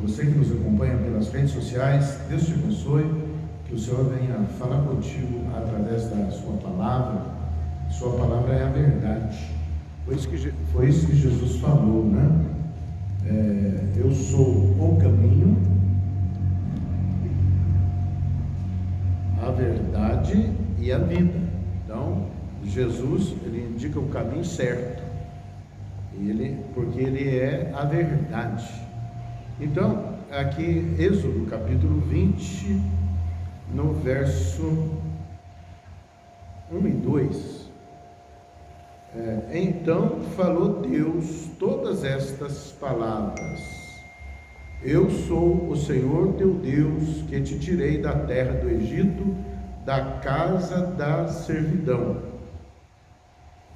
você que nos acompanha pelas redes sociais, Deus te abençoe, que o Senhor venha falar contigo através da sua palavra. Sua palavra é a verdade. Foi isso que Jesus falou, né? Eu sou o caminho, a verdade e a vida. Então, Jesus, ele indica o caminho certo, porque ele é a verdade. Então, aqui, Êxodo capítulo 20, no verso 1 e 2. Então falou Deus todas estas palavras: Eu sou o Senhor teu Deus, que te tirei da terra do Egito, da casa da servidão.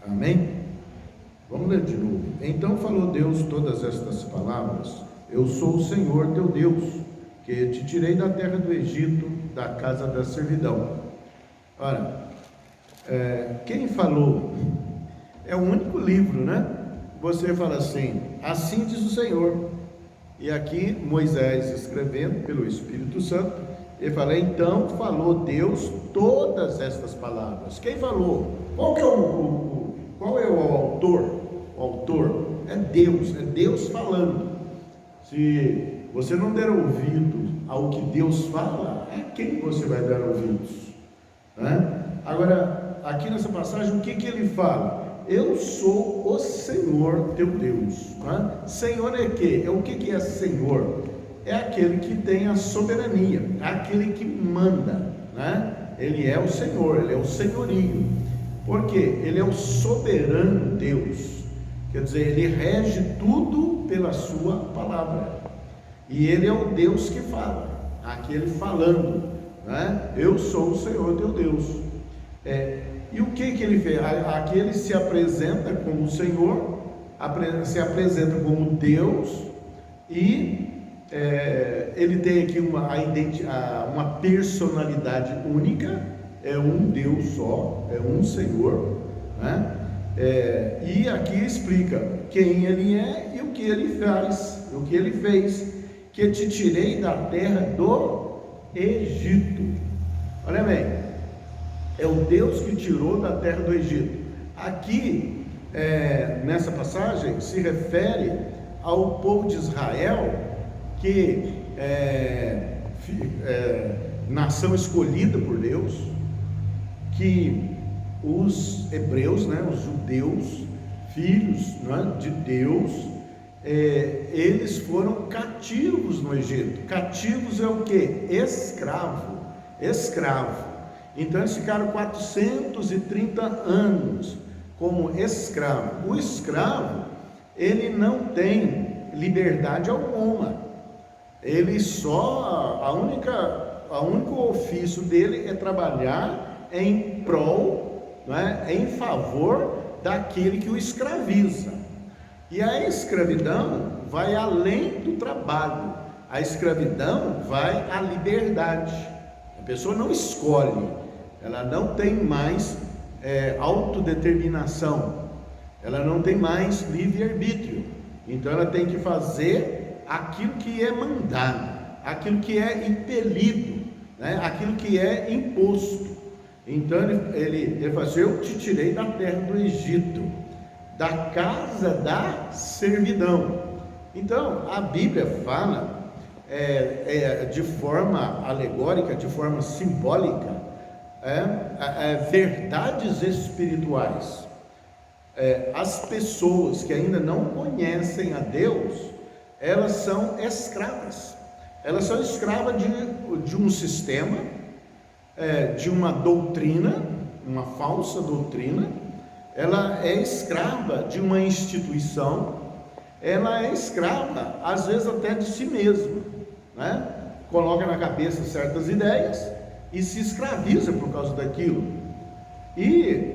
Amém? Vamos ler de novo. Então falou Deus todas estas palavras: Eu sou o Senhor teu Deus, que te tirei da terra do Egito, da casa da servidão. Ora, quem falou? É o único livro, né? Você fala assim: assim diz o Senhor. E aqui Moisés, escrevendo pelo Espírito Santo, ele fala: então falou Deus todas estas palavras. Quem falou? Qual é o autor? O autor é Deus falando. Se você não der ouvido ao que Deus fala, a quem você vai dar ouvidos? Né? Agora, aqui nessa passagem, o que ele fala? Eu sou o Senhor teu Deus. Né? Senhor é quê? O que é Senhor? É aquele que tem a soberania, é aquele que manda, né? Ele é o Senhor, ele é o senhorio. Por quê? Ele é o soberano Deus. Quer dizer, ele rege tudo pela sua palavra. E ele é o Deus que fala, aquele falando, né? Eu sou o Senhor teu Deus. E o que ele fez? Aqui ele se apresenta como o Senhor, se apresenta como Deus, e ele tem aqui uma personalidade única, é um Deus só, é um Senhor, né? E aqui explica quem ele é e o que ele faz, o que ele fez: que te tirei da terra do Egito. Olha bem, é o Deus que tirou da terra do Egito. Aqui, nessa passagem, se refere ao povo de Israel, que nação escolhida por Deus, que os hebreus, né, os judeus, filhos, né, de Deus, eles foram cativos no Egito. Cativos é o que? Escravo. Então eles ficaram 430 anos como escravo. O escravo, ele não tem liberdade alguma. Ele o único ofício dele é trabalhar em prol, né, em favor daquele que o escraviza. E a escravidão vai além do trabalho. A escravidão vai à liberdade. A pessoa não escolhe, ela não tem mais autodeterminação, ela não tem mais livre-arbítrio. Então ela tem que fazer aquilo que é mandado, aquilo que é impelido, né? Aquilo que é imposto. Então ele fala assim: eu te tirei da terra do Egito, da casa da servidão. Então a Bíblia fala de forma alegórica, de forma simbólica, verdades espirituais. As pessoas que ainda não conhecem a Deus, elas são escravas. Elas são escravas de um sistema, de uma doutrina, uma falsa doutrina. Ela é escrava de uma instituição. Ela é escrava, às vezes até de si mesma, né? Coloca na cabeça certas ideias e se escraviza por causa daquilo. E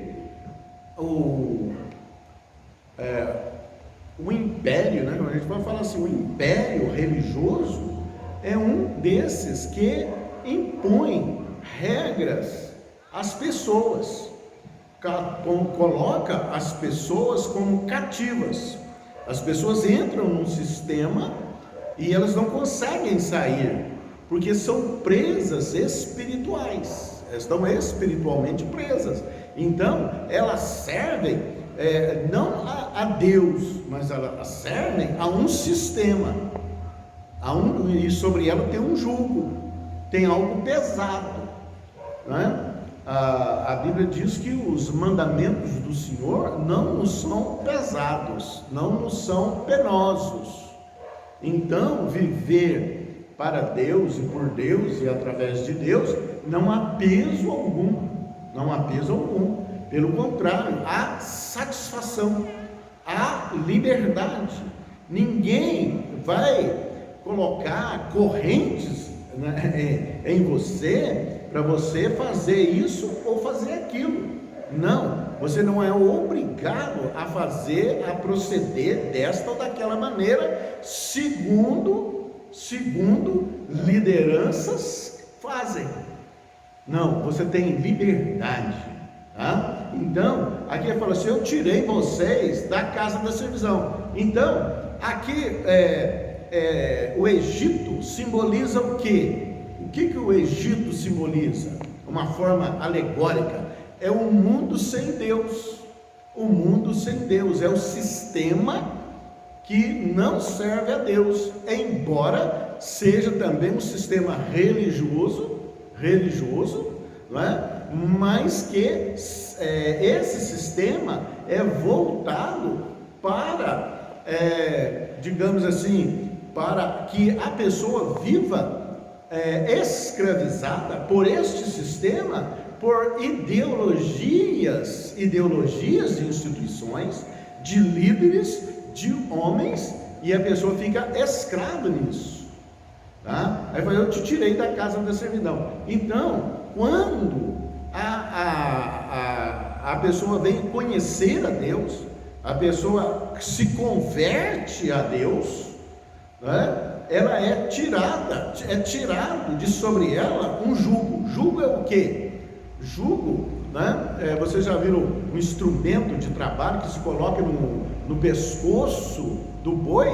o império, né? A gente vai falar assim, o império religioso é um desses que impõe regras às pessoas, coloca as pessoas como cativas. As pessoas entram num sistema e elas não conseguem sair, porque são presas espirituais, estão espiritualmente presas. Então elas servem não a Deus, mas elas servem a um sistema, e sobre ela tem um jugo, tem algo pesado, né? A Bíblia diz que os mandamentos do Senhor não nos são pesados, não nos são penosos. Então, viver para Deus e por Deus e através de Deus, não há peso algum, não há peso algum. Pelo contrário, há satisfação, há liberdade. Ninguém vai colocar correntes, né, em você, para você fazer isso ou fazer aquilo. Não, você não é obrigado a fazer, a proceder desta ou daquela maneira, segundo lideranças fazem. Não, você tem liberdade, tá? Então, aqui ele fala assim: eu tirei vocês da casa da servidão. Então, aqui o Egito simboliza o quê? O que o Egito simboliza? Uma forma alegórica, é o mundo sem Deus. O mundo sem Deus é o sistema que não serve a Deus, embora seja também um sistema religioso, não é? Mas que esse sistema é voltado para, digamos assim, para que a pessoa viva escravizada por este sistema, por ideologias de instituições, de líderes, de homens, e a pessoa fica escrava nisso, tá? Aí eu te tirei da casa da servidão. Então, quando a pessoa vem conhecer a Deus, a pessoa se converte a Deus, né? Ela é tirado de sobre ela um jugo. Jugo é o quê? Jugo, né? Vocês já viram um instrumento de trabalho que se coloca no pescoço do boi,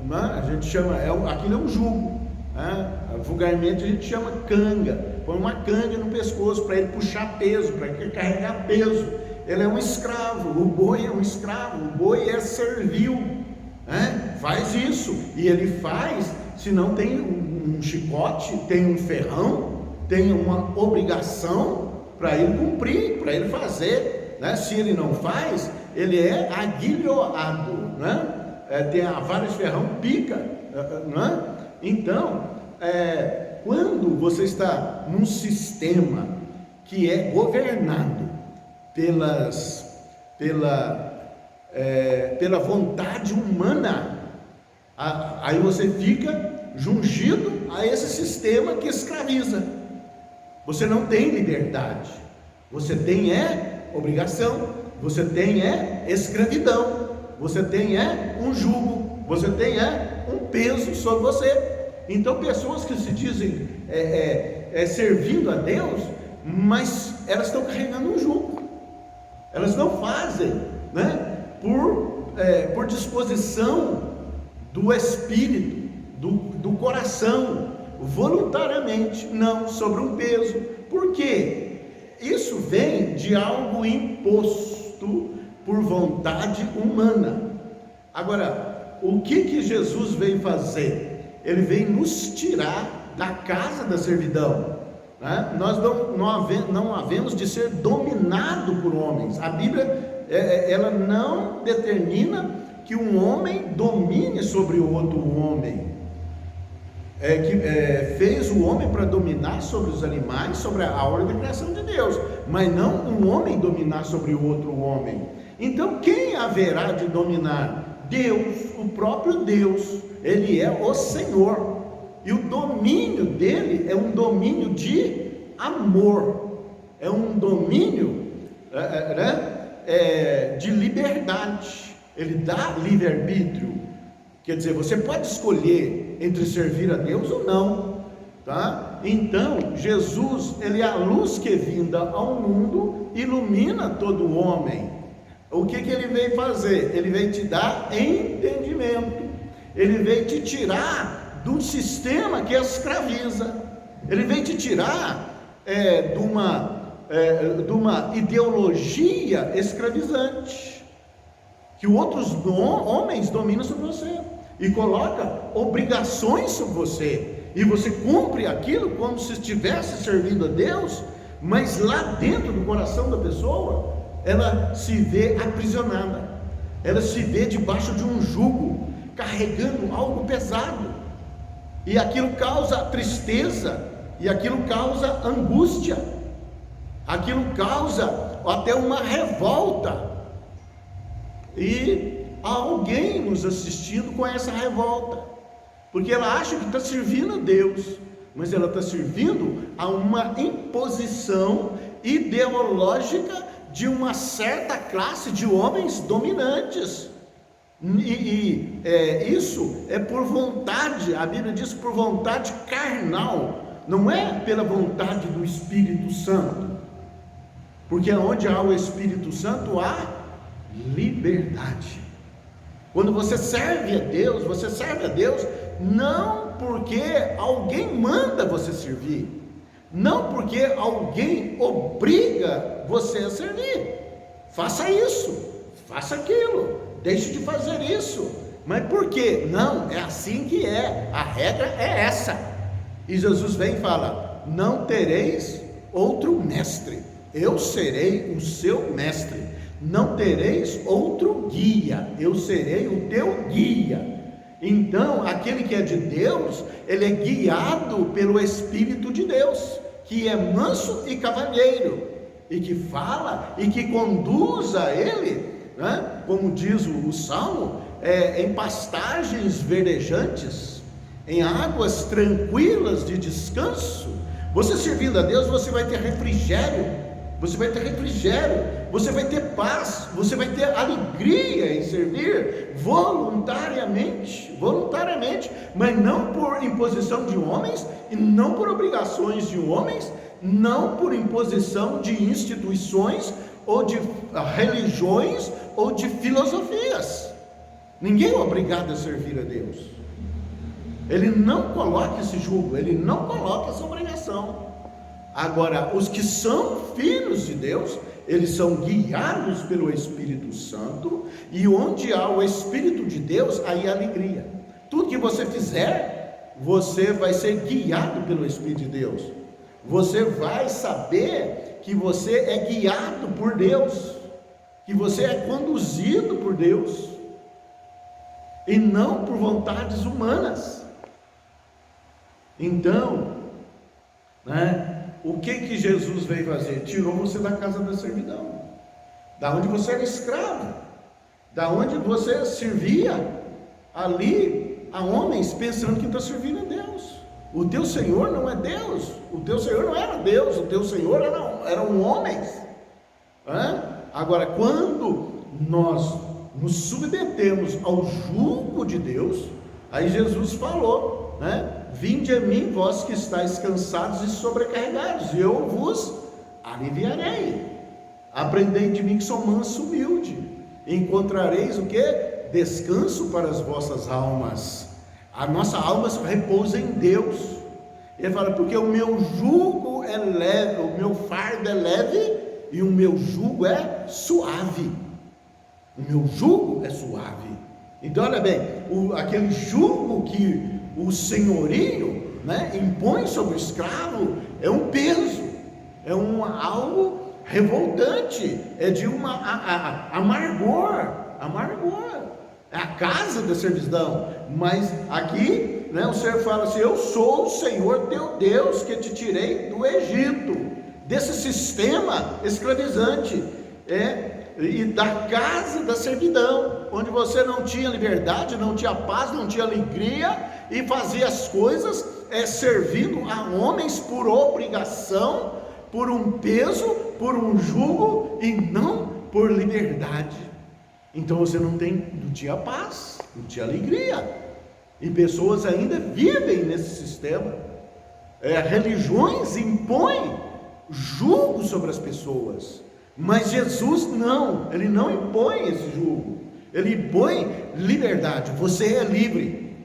né? A gente chama, aquilo é um jugo, né? Vulgarmente a gente chama canga. Põe uma canga no pescoço para ele puxar peso, para ele carregar peso. Ele é um escravo, o boi é um escravo, o boi é servil, né? Faz isso, e ele faz, se não tem um chicote, tem um ferrão, tem uma obrigação para ele cumprir, para ele fazer, né? Se ele não faz, ele é aguilhoado, né? Tem vários ferrão, pica, né? Então, quando você está num sistema que é governado pela vontade humana, aí você fica jungido a esse sistema que escraviza. Você não tem liberdade, você tem obrigação, você tem escravidão, você tem um jugo, você tem um peso sobre você. Então, pessoas que se dizem servindo a Deus, mas elas estão carregando um jugo, elas não fazem, né, por disposição do espírito, do coração, voluntariamente, não sobre um peso. Por quê? Isso vem de algo imposto por vontade humana. Agora, o que Jesus veio fazer? Ele veio nos tirar da casa da servidão, né? Nós não havemos de ser dominado por homens. A Bíblia, ela não determina que um homem domine sobre o outro homem. Fez o homem para dominar sobre os animais, sobre a ordem da criação de Deus, mas não um homem dominar sobre o outro homem. Então, quem haverá de dominar? Deus, o próprio Deus. Ele é o Senhor, e o domínio dele é um domínio de amor, é um domínio de liberdade. Ele dá livre-arbítrio, quer dizer, você pode escolher entre servir a Deus ou não, tá? Então, Jesus, ele é a luz que vinda ao mundo, ilumina todo o homem. O que ele veio fazer? Ele veio te dar entendimento. Ele veio te tirar de um sistema que escraviza. Ele veio te tirar de uma ideologia escravizante, que outros homens dominam sobre você e coloca obrigações sobre você, e você cumpre aquilo como se estivesse servindo a Deus, mas lá dentro do coração da pessoa, ela se vê aprisionada, ela se vê debaixo de um jugo, carregando algo pesado, e aquilo causa tristeza, e aquilo causa angústia, aquilo causa até uma revolta, e há alguém nos assistindo com essa revolta, porque ela acha que está servindo a Deus, mas ela está servindo a uma imposição ideológica de uma certa classe de homens dominantes, isso é por vontade, a Bíblia diz por vontade carnal, não é pela vontade do Espírito Santo, porque onde há o Espírito Santo há liberdade. Quando você serve a Deus não porque alguém manda você servir, não porque alguém obriga você a servir. Faça isso, faça aquilo, deixe de fazer isso. Mas por quê? Não, é assim que é, a regra é essa. E Jesus vem e fala: não tereis outro mestre, eu serei o seu mestre. Não tereis outro guia, eu serei o teu guia. Então, aquele que é de Deus, ele é guiado pelo Espírito de Deus, que é manso e cavalheiro, e que fala e que conduz a ele, né? Como diz o Salmo, em pastagens verdejantes, em águas tranquilas de descanso. Você servindo a Deus, você vai ter refrigério, você vai ter paz, você vai ter alegria em servir voluntariamente, mas não por imposição de homens, e não por obrigações de homens, não por imposição de instituições, ou de religiões, ou de filosofias. Ninguém é obrigado a servir a Deus. Ele não coloca esse jugo, ele não coloca essa obrigação. Agora, os que são filhos de Deus, eles são guiados pelo Espírito Santo, e onde há o Espírito de Deus, aí há alegria. Tudo que você fizer, você vai ser guiado pelo Espírito de Deus. Você vai saber que você é guiado por Deus, que você é conduzido por Deus, e não por vontades humanas. Então, o que Jesus veio fazer? Tirou você da casa da servidão, da onde você era escravo, da onde você servia ali a homens, pensando que está servindo a Deus. O teu Senhor não é Deus, o teu Senhor não era Deus, o teu Senhor eram homens. Agora, quando nós nos submetemos ao jugo de Deus, aí Jesus falou, vinde a mim, vós que estáis cansados e sobrecarregados, e eu vos aliviarei. Aprendei de mim que sou manso e humilde, e encontrareis o que? Descanso para as vossas almas. A nossa alma repousa em Deus. Ele fala, porque o meu jugo é leve, o meu fardo é leve, e o meu jugo é suave. O meu jugo é suave. Então olha bem, aquele jugo que o senhorio impõe sobre o escravo é um peso, é algo revoltante, é de uma amargor, é a casa da servidão. Mas aqui o Senhor fala assim: eu sou o Senhor teu Deus, que te tirei do Egito, desse sistema escravizante, e da casa da servidão, onde você não tinha liberdade, não tinha paz, não tinha alegria, e fazia as coisas servindo a homens por obrigação, por um peso, por um jugo, e não por liberdade. Então você não tinha paz, não tinha alegria, e pessoas ainda vivem nesse sistema. Religiões impõem jugo sobre as pessoas, mas Jesus não, ele não impõe esse jugo. ele põe liberdade. Você é livre,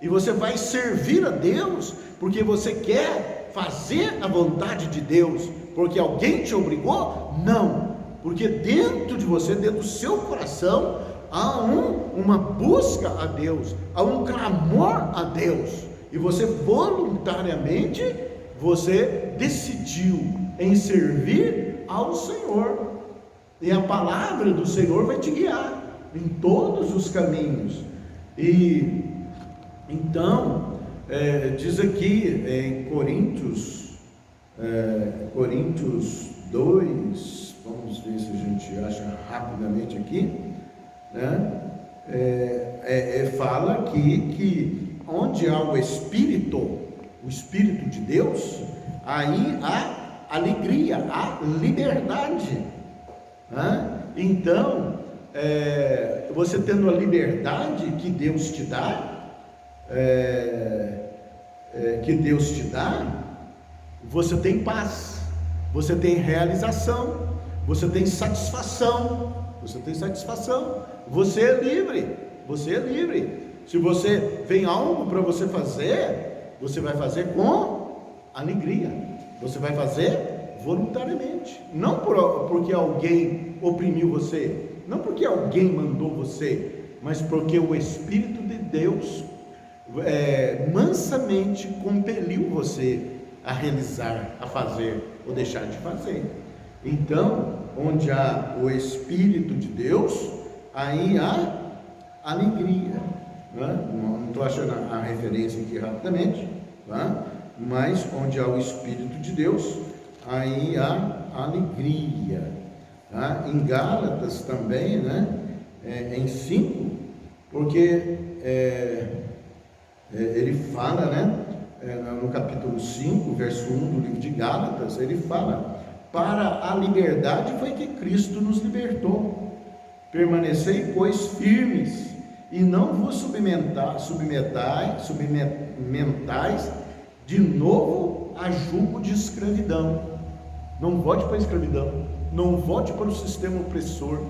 e você vai servir a Deus, porque você quer fazer a vontade de Deus, porque alguém te obrigou? Não, porque dentro de você, dentro do seu coração, há uma busca a Deus, há um clamor a Deus, e você voluntariamente, você decidiu em servir ao Senhor, e a palavra do Senhor vai te guiar em todos os caminhos. E então, diz aqui em Coríntios 2, vamos ver se a gente acha rapidamente aqui, né? Fala aqui que onde há o Espírito de Deus, aí há alegria, há liberdade, né? Então, você tendo a liberdade que Deus te dá, você tem paz, você tem realização, você tem satisfação, você é livre, Se você vem algo para você fazer, você vai fazer com alegria, você vai fazer voluntariamente, não porque alguém oprimiu você, não porque alguém mandou você, mas porque o Espírito de Deus mansamente compeliu você a realizar, a fazer ou deixar de fazer. Então, onde há o Espírito de Deus, aí há alegria, né? Não estou achando a referência aqui rapidamente, tá? Mas onde há o Espírito de Deus, aí há alegria, tá? Em Gálatas também, né? Em 5, porque ele fala, né? No capítulo 5, verso 1 do livro de Gálatas, ele fala: para a liberdade foi que Cristo nos libertou, permanecei, pois, firmes, e não vos submetais de novo a jugo de escravidão. Não volte para a escravidão, não volte para o sistema opressor,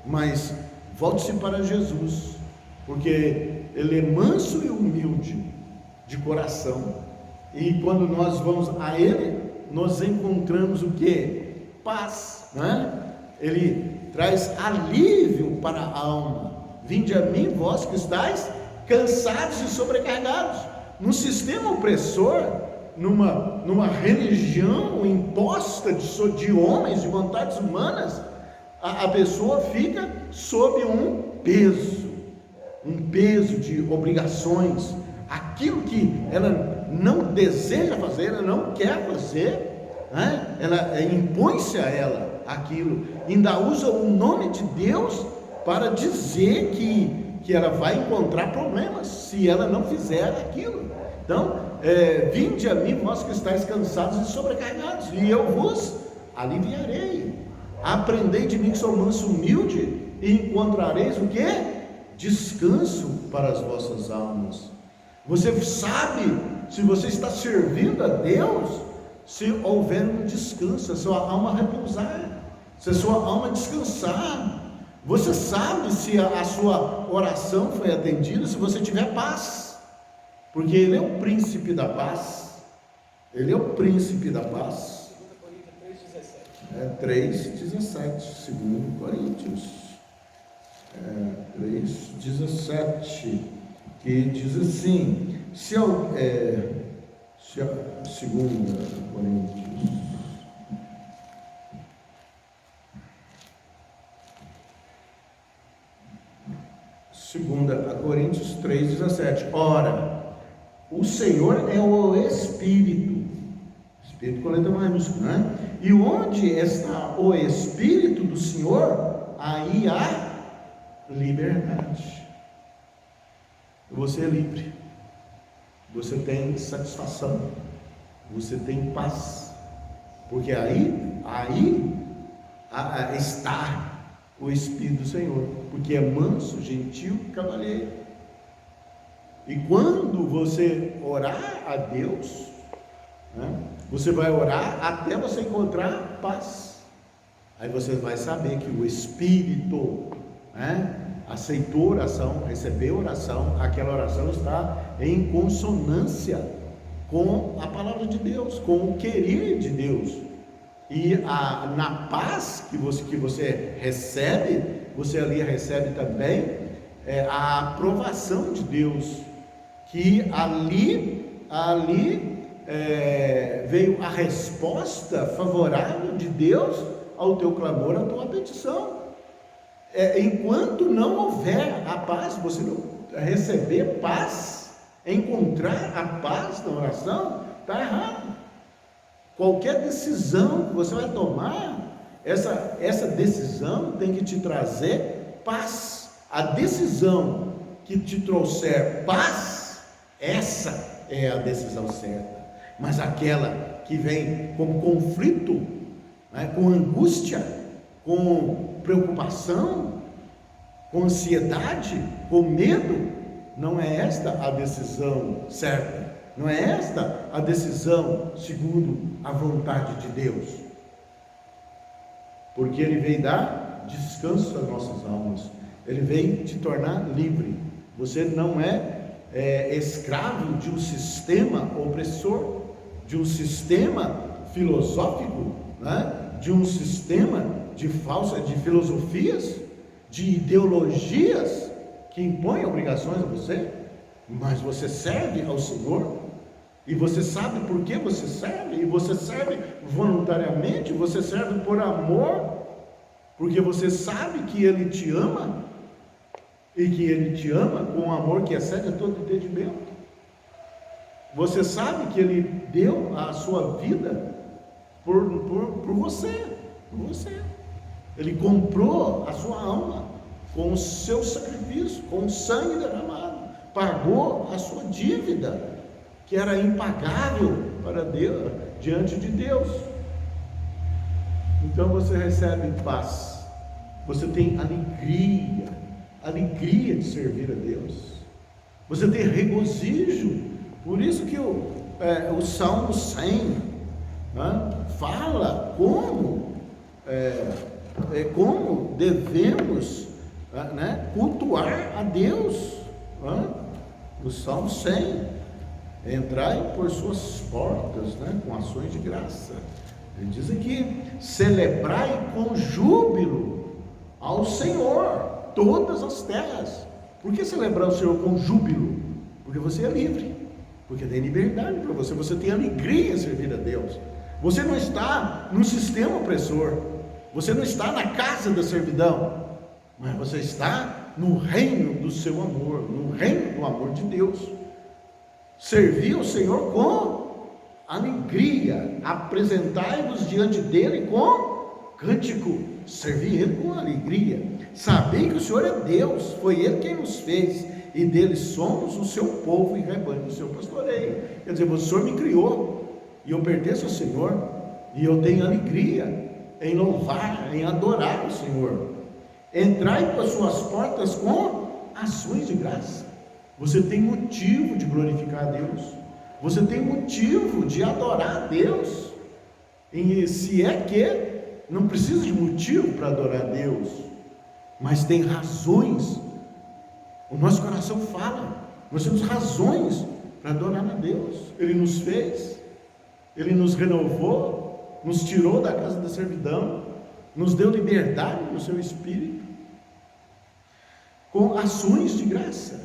mas volte-se para Jesus, porque Ele é manso e humilde de coração, e quando nós vamos a Ele, nós encontramos o que? Paz, né? Ele traz alívio para a alma. Vinde a mim, vós que estáis cansados e sobrecarregados. Num sistema opressor, numa religião imposta de homens, de vontades humanas, a pessoa fica sob um peso de obrigações, aquilo que ela não deseja fazer, ela não quer fazer, né? Ela impõe-se a ela aquilo, ainda usa o nome de Deus para dizer que ela vai encontrar problemas se ela não fizer aquilo. Então, vinde a mim, vós que estáis cansados e sobrecarregados, e eu vos aliviarei. Aprendei de mim, que sou manso e humilde, e encontrareis o quê? Descanso para as vossas almas. Você sabe se você está servindo a Deus, se houver um descanso, a sua alma repousar, se a sua alma descansar. Você sabe se a sua oração foi atendida, se você tiver paz, porque Ele é o príncipe da paz. Ele é o príncipe da paz. 3:17, 2 Coríntios 3:17, que diz assim: segunda Coríntios, segunda Coríntios 3:17. Ora, o Senhor é o Espírito com letra maiúscula, né? E onde está o Espírito do Senhor, aí há liberdade. Você é livre, você tem satisfação, você tem paz, porque aí está o Espírito do Senhor, porque é manso, gentil, cavalheiro. E quando você orar a Deus, né, você vai orar até você encontrar paz. Aí você vai saber que o Espírito, né, aceitou oração, recebeu oração, aquela oração está em consonância com a palavra de Deus, com o querer de Deus. E na paz que você recebe, você ali recebe também a aprovação de Deus, que ali veio a resposta favorável de Deus ao teu clamor, à tua petição. Enquanto não houver a paz, você não receber paz, encontrar a paz na oração, está errado. Qualquer decisão que você vai tomar, essa decisão tem que te trazer paz. A decisão que te trouxer paz, essa é a decisão certa. Mas aquela que vem com conflito, né, com angústia, com preocupação, com ansiedade, com medo, não é esta a decisão certa. Não é esta a decisão segundo a vontade de Deus. Porque Ele veio dar descanso às nossas almas. Ele veio te tornar livre. Você não é escravo de um sistema opressor, de um sistema filosófico, né? De um sistema de filosofias, de ideologias que impõem obrigações a você. Mas você serve ao Senhor, e você sabe por que você serve, e você serve voluntariamente, você serve por amor, porque você sabe que Ele te ama, e que Ele te ama com um amor que excede a todo entendimento. Você sabe que Ele deu a sua vida por você, Ele comprou a sua alma com o seu sacrifício, com o sangue derramado, pagou a sua dívida, que era impagável para Deus, diante de Deus. Então você recebe paz, você tem alegria de servir a Deus, você tem regozijo. Por isso que o Salmo 100, né, fala como devemos, né, cultuar a Deus, né? O Salmo 100, entrai por suas portas, né, com ações de graça. Ele diz aqui: celebrai com júbilo ao Senhor todas as terras. Por que celebrar o Senhor com júbilo? Porque você é livre, porque tem liberdade para você, você tem alegria em servir a Deus. Você não está no sistema opressor, você não está na casa da servidão, mas você está no reino do seu amor, no reino do amor de Deus. Servir o Senhor com alegria, apresentai-vos diante dele com cântico, servir ele com alegria. Sabei que o Senhor é Deus, foi Ele quem nos fez, e dele somos o seu povo e rebanho do seu pastoreio. Quer dizer, o Senhor me criou, e eu pertenço ao Senhor, e eu tenho alegria em louvar, em adorar o Senhor. Entrai por suas portas com ações de graça. Você tem motivo de glorificar a Deus, você tem motivo de adorar a Deus, e se é que não precisa de motivo para adorar a Deus, mas tem razões. O nosso coração fala, nós temos razões para adorar a Deus. Ele nos fez, Ele nos renovou, nos tirou da casa da servidão, nos deu liberdade no seu espírito, com ações de graça,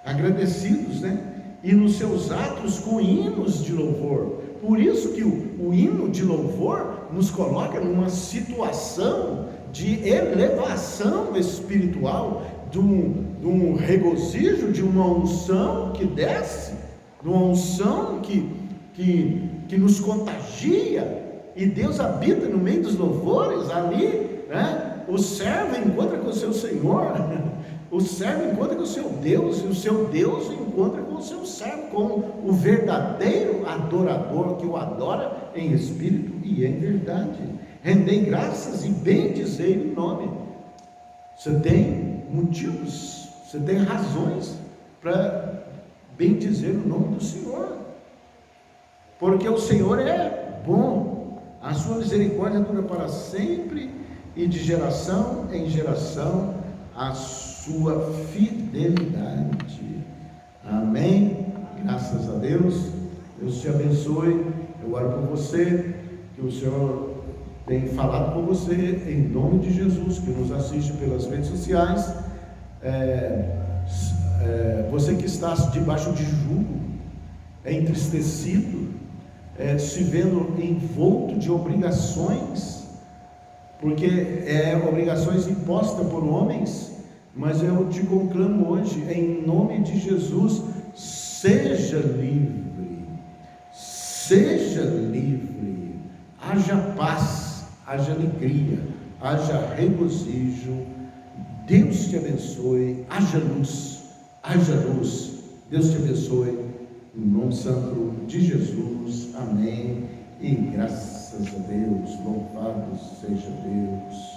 agradecidos, né? E nos seus atos com hinos de louvor. Por isso que o hino de louvor nos coloca numa situação de elevação espiritual, de um regozijo, de uma unção que desce, de uma unção que nos contagia, e Deus habita no meio dos louvores ali, né? O servo encontra com o seu Senhor, o servo encontra com o seu Deus, e o seu Deus encontra com o seu servo, com o verdadeiro adorador, que o adora em espírito e em verdade. Rendei graças e bendizei o nome. Você tem motivos, você tem razões para bendizer o nome do Senhor, porque o Senhor é bom, a sua misericórdia dura para sempre, e de geração em geração a sua fidelidade. Amém? Graças a Deus. Deus te abençoe. Eu oro por você, que o Senhor tem falado com você, em nome de Jesus, que nos assiste pelas redes sociais. Você que está debaixo de jugo, entristecido, se vendo envolto de obrigações, porque obrigações impostas por homens, mas eu te conclamo hoje, em nome de Jesus, seja livre, haja paz, haja alegria, haja regozijo. Deus te abençoe, haja luz, Deus te abençoe, em nome santo de Jesus, amém, e graças a Deus, louvado seja Deus.